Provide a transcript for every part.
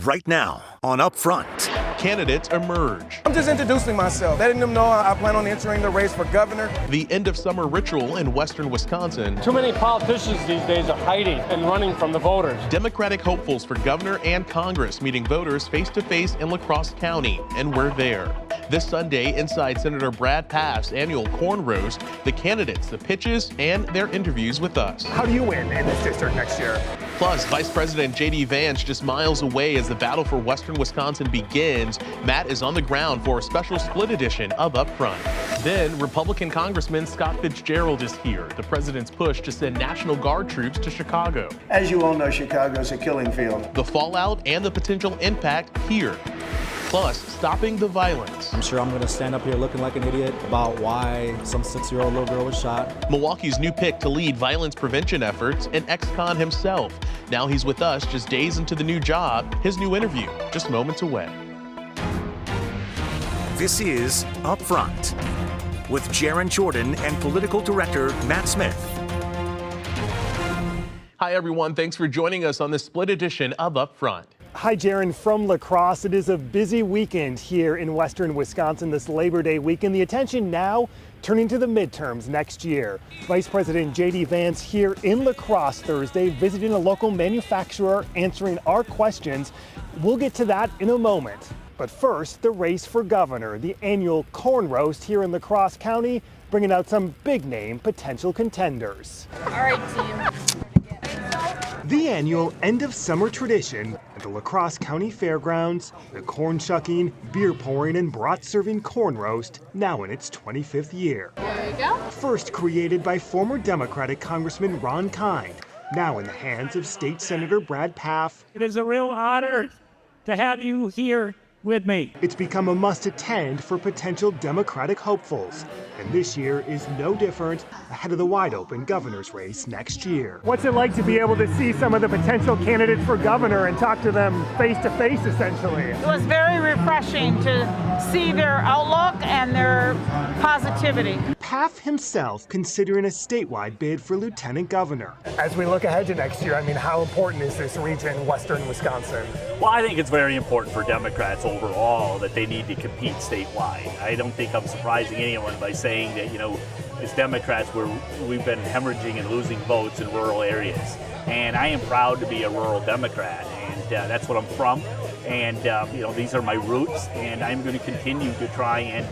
right now on Upfront. Candidates emerge. I'm just introducing myself, letting them know I plan on entering the race for governor. The end of summer ritual in western Wisconsin. Too many politicians these days are hiding and running from the voters. Democratic hopefuls for governor and Congress meeting voters face-to-face in La Crosse County, and we're there. This Sunday, inside Senator Brad Pfaff's annual corn roast, the candidates, the pitches, and their interviews with us. How do you win in this district next year? Plus, Vice President J.D. Vance just miles away as the battle for western Wisconsin begins. Matt is on the ground for a special split edition of Upfront. Then, Republican Congressman Scott Fitzgerald is here, the president's push to send National Guard troops to Chicago. As you all know, Chicago's a killing field. The fallout and the potential impact here. Plus, stopping the violence. I'm sure I'm going to stand up here looking like an idiot about why some 6-year-old little girl was shot. Milwaukee's new pick to lead violence prevention efforts, and ex-con himself. Now he's with us just days into the new job. His new interview, just moments away. This is Upfront with Jaron Jordan and political director Matt Smith. Hi, everyone. Thanks for joining us on this split edition of Upfront. Hi, Jaron from La Crosse. It is a busy weekend here in western Wisconsin this Labor Day weekend. The attention now turning to the midterms next year. Vice President J.D. Vance here in La Crosse Thursday, visiting a local manufacturer, answering our questions. We'll get to that in a moment. But first, the race for governor, the annual corn roast here in La Crosse County, bringing out some big-name potential contenders. All right, team. The annual end-of-summer tradition at the La Crosse County Fairgrounds, the corn shucking, beer pouring, and brat-serving corn roast, now in its 25th year. There you go. First created by former Democratic Congressman Ron Kind, now in the hands of State Senator Brad Pfaff. It is a real honor to have you here with me. It's become a must-attend for potential Democratic hopefuls, and this year is no different ahead of the wide-open governor's race next year. What's it like to be able to see some of the potential candidates for governor and talk to them face-to-face, essentially? It was very refreshing to see their outlook and their positivity. Pfaff himself considering a statewide bid for lieutenant governor. As we look ahead to next year, I mean, how important is this region, western Wisconsin? Well, I think it's very important for Democrats overall that they need to compete statewide. I don't think I'm surprising anyone by saying that, as Democrats, we've been hemorrhaging and losing votes in rural areas. And I am proud to be a rural Democrat, and that's what I'm from. And, these are my roots, and I'm going to continue to try and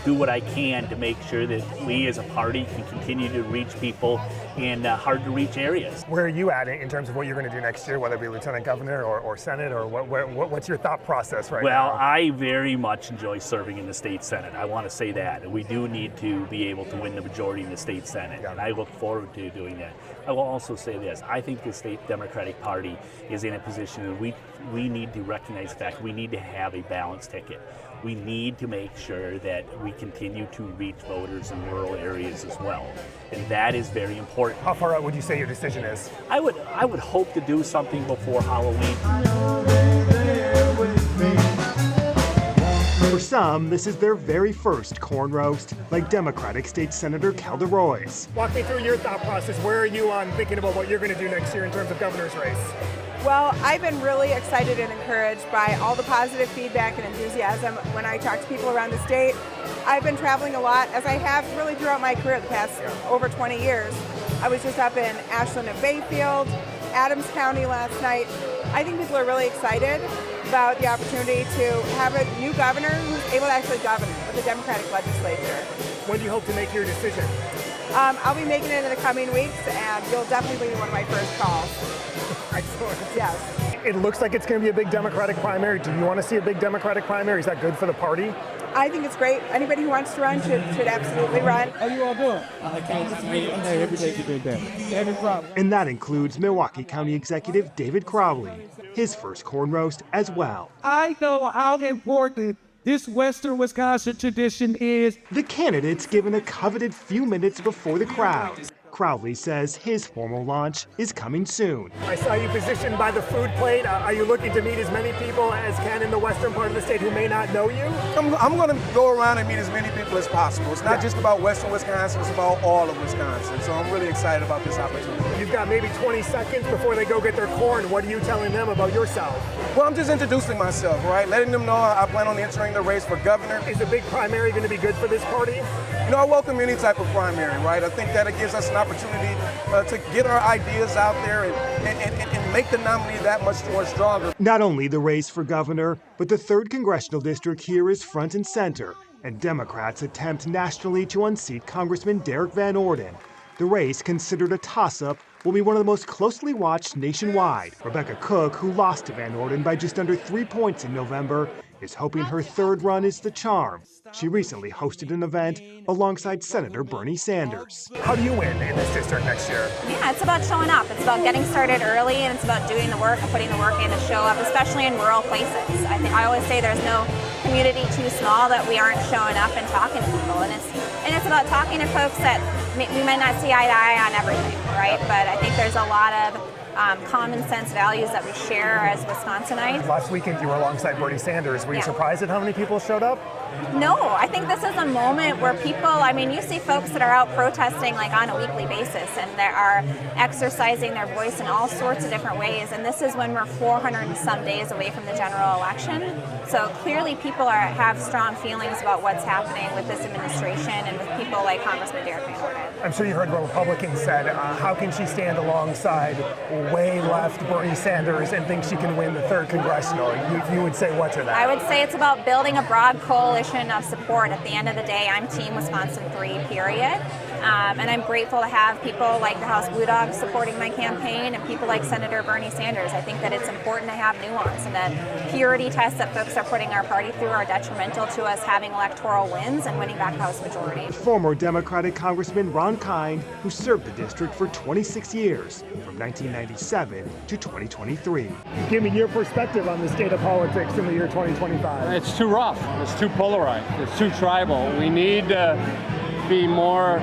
do what I can to make sure that we as a party can continue to reach people in hard-to-reach areas. Where are you at in terms of what you're going to do next year, whether it be lieutenant governor or senate, or what's your thought process right now? Well, I very much enjoy serving in the state senate. I want to say that. We do need to be able to win the majority in the state senate, and I look forward to doing that. I will also say this. I think the state Democratic Party is in a position that we need to recognize the fact we need to have a balanced ticket. We need to make sure that we continue to reach voters in rural areas as well. And that is very important. How far out would you say your decision is? I would hope to do something before Halloween. For some, this is their very first corn roast, like Democratic State Senator Kelda Roys. Walk me through your thought process. Where are you on thinking about what you're going to do next year in terms of governor's race? Well, I've been really excited and encouraged by all the positive feedback and enthusiasm when I talk to people around the state. I've been traveling a lot, as I have really throughout my career the past over 20 years. I was just up in Ashland and Bayfield, Adams County last night. I think people are really excited about the opportunity to have a new governor who's able to actually govern with the Democratic legislature. When do you hope to make your decision? I'll be making it in the coming weeks, and you'll definitely be one of my first calls. Excellent. Yes. It looks like it's going to be a big Democratic primary. Do you want to see a big Democratic primary? Is that good for the party? I think it's great. Anybody who wants to run should absolutely run. How you all doing? Hey, every day you do that. Every problem. And that includes Milwaukee County Executive David Crowley, his first corn roast as well. I know how important this western Wisconsin tradition is. The candidates given a coveted few minutes before the crowd. Crowley says his formal launch is coming soon. I saw you positioned by the food plate. Are you looking to meet as many people as can in the western part of the state who may not know you? I'm going to go around and meet as many people as possible. It's not just about western Wisconsin, it's about all of Wisconsin. So I'm really excited about this opportunity. You've got maybe 20 seconds before they go get their corn. What are you telling them about yourself? Well, I'm just introducing myself, right? Letting them know I plan on entering the race for governor. Is a big primary going to be good for this party? You know, I welcome any type of primary, right? I think that it gives us an opportunity to get our ideas out there and make the nominee that much more stronger. Not only the race for governor, but the 3rd congressional district here is front and center, and Democrats attempt nationally to unseat Congressman Derek Van Orden. The race, considered a toss-up, will be one of the most closely watched nationwide. Rebecca Cook, who lost to Van Orden by just under 3 points in November, is hoping her 3rd run is the charm. She recently hosted an event alongside Senator Bernie Sanders. How do you win in this district next year? Yeah, it's about showing up. It's about getting started early, and it's about doing the work and putting the work in to show up, especially in rural places. I always say there's no community too small that we aren't showing up and talking to people, and it's about talking to folks that we might not see eye to eye on everything, right? But I think there's a lot of common sense values that we share as Wisconsinites. Last weekend you were alongside Bernie Sanders. Were you surprised at how many people showed up? No, I think this is a moment where people, I mean, you see folks that are out protesting like on a weekly basis, and they are exercising their voice in all sorts of different ways, and this is when we're 400 and some days away from the general election. So clearly people have strong feelings about what's happening with this administration and with people like Congressman Derek Van Orden. I'm sure you heard what Republicans said. How can she stand alongside way left Bernie Sanders and think she can win the 3rd congressional? You would say what to that? I would say it's about building a broad coalition of support. At the end of the day, I'm Team Wisconsin 3, period. And I'm grateful to have people like the House Blue Dogs supporting my campaign and people like Senator Bernie Sanders. I think that it's important to have nuance, and that purity tests that folks are putting our party through are detrimental to us having electoral wins and winning back House majority. Former Democratic Congressman Ron Kind, who served the district for 26 years, from 1997 to 2023. Give me your perspective on the state of politics in the year 2025. It's too rough. It's too polarized. It's too tribal. We need to be more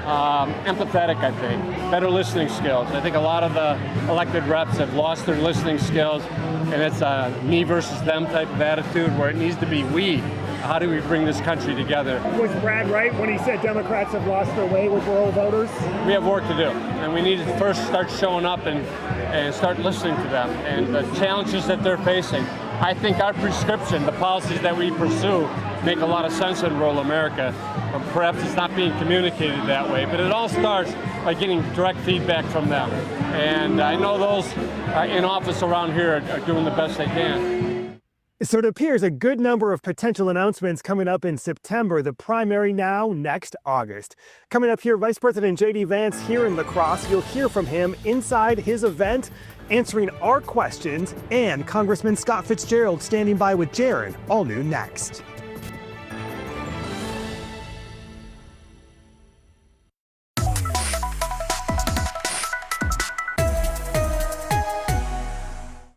empathetic, I think. Better listening skills. I think a lot of the elected reps have lost their listening skills, and it's a me versus them type of attitude where it needs to be we. How do we bring this country together? Was Brad right when he said Democrats have lost their way with rural voters? We have work to do, and we need to first start showing up and start listening to them and the challenges that they're facing. I think our prescription, the policies that we pursue, make a lot of sense in rural America. Perhaps it's not being communicated that way, but it all starts by getting direct feedback from them. And I know those in office around here are doing the best they can. So it appears a good number of potential announcements coming up in September. The primary now, next August. Coming up here, Vice President J.D. Vance here in La Crosse. You'll hear from him inside his event, answering our questions, and Congressman Scott Fitzgerald standing by with Jaron, all new next.